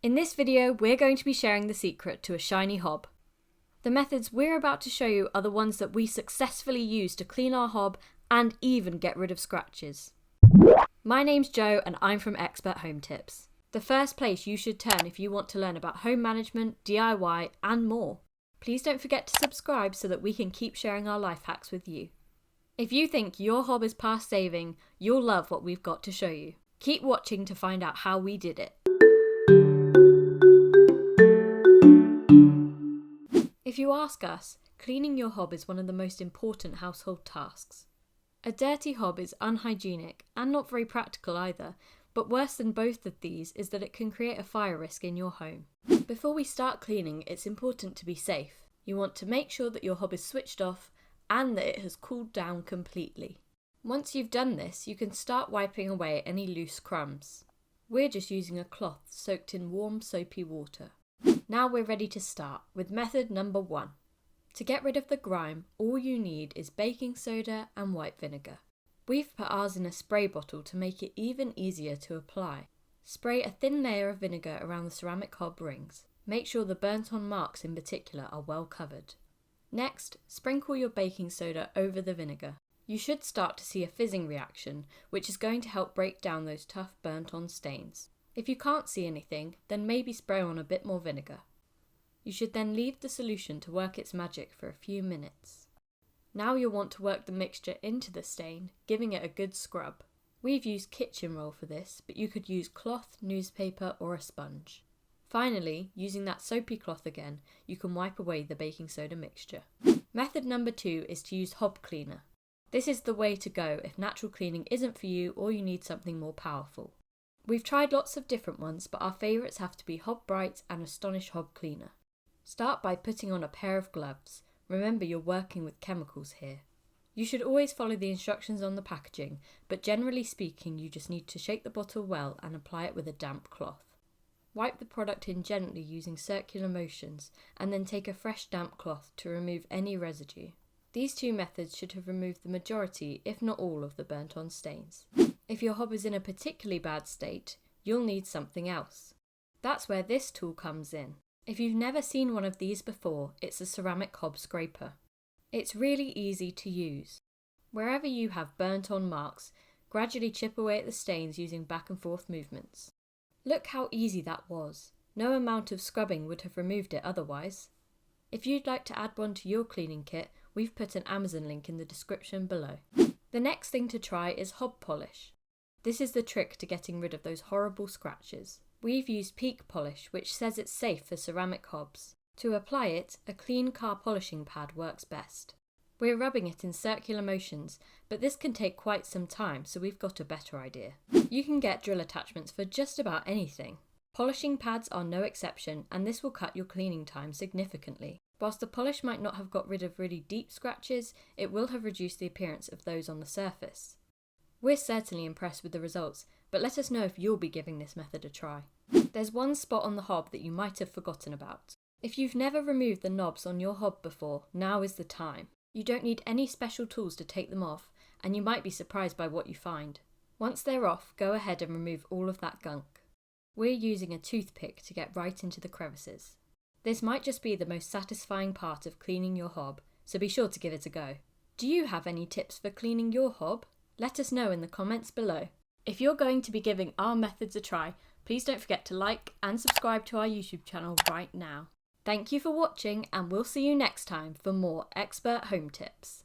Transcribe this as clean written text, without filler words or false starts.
In this video, we're going to be sharing the secret to a shiny hob. The methods we're about to show you are the ones that we successfully use to clean our hob and even get rid of scratches. My name's Jo and I'm from Expert Home Tips, the first place you should turn if you want to learn about home management, DIY and more. Please don't forget to subscribe so that we can keep sharing our life hacks with you. If you think your hob is past saving, you'll love what we've got to show you. Keep watching to find out how we did it. If you ask us, cleaning your hob is one of the most important household tasks. A dirty hob is unhygienic and not very practical either, but worse than both of these is that it can create a fire risk in your home. Before we start cleaning, it's important to be safe. You want to make sure that your hob is switched off and that it has cooled down completely. Once you've done this, you can start wiping away any loose crumbs. We're just using a cloth soaked in warm soapy water. Now we're ready to start with method number 1. To get rid of the grime, all you need is baking soda and white vinegar. We've put ours in a spray bottle to make it even easier to apply. Spray a thin layer of vinegar around the ceramic hob rings. Make sure the burnt on marks in particular are well covered. Next, sprinkle your baking soda over the vinegar. You should start to see a fizzing reaction, which is going to help break down those tough burnt on stains. If you can't see anything, then maybe spray on a bit more vinegar. You should then leave the solution to work its magic for a few minutes. Now you'll want to work the mixture into the stain, giving it a good scrub. We've used kitchen roll for this, but you could use cloth, newspaper or a sponge. Finally, using that soapy cloth again, you can wipe away the baking soda mixture. Method number 2 is to use hob cleaner. This is the way to go if natural cleaning isn't for you or you need something more powerful. We've tried lots of different ones, but our favourites have to be Hob Bright and Astonish Hob Cleaner. Start by putting on a pair of gloves. Remember, you're working with chemicals here. You should always follow the instructions on the packaging, but generally speaking you just need to shake the bottle well and apply it with a damp cloth. Wipe the product in gently using circular motions and then take a fresh damp cloth to remove any residue. These two methods should have removed the majority, if not all, of the burnt on stains. If your hob is in a particularly bad state, you'll need something else. That's where this tool comes in. If you've never seen one of these before, it's a ceramic hob scraper. It's really easy to use. Wherever you have burnt on marks, gradually chip away at the stains using back and forth movements. Look how easy that was. No amount of scrubbing would have removed it otherwise. If you'd like to add one to your cleaning kit, we've put an Amazon link in the description below. The next thing to try is hob polish. This is the trick to getting rid of those horrible scratches. We've used Peak Polish, which says it's safe for ceramic hobs. To apply it, a clean car polishing pad works best. We're rubbing it in circular motions, but this can take quite some time, so we've got a better idea. You can get drill attachments for just about anything. Polishing pads are no exception, and this will cut your cleaning time significantly. Whilst the polish might not have got rid of really deep scratches, it will have reduced the appearance of those on the surface. We're certainly impressed with the results, but let us know if you'll be giving this method a try. There's one spot on the hob that you might have forgotten about. If you've never removed the knobs on your hob before, now is the time. You don't need any special tools to take them off, and you might be surprised by what you find. Once they're off, go ahead and remove all of that gunk. We're using a toothpick to get right into the crevices. This might just be the most satisfying part of cleaning your hob, so be sure to give it a go. Do you have any tips for cleaning your hob? Let us know in the comments below. If you're going to be giving our methods a try, please don't forget to like and subscribe to our YouTube channel right now. Thank you for watching, and we'll see you next time for more Expert Home Tips.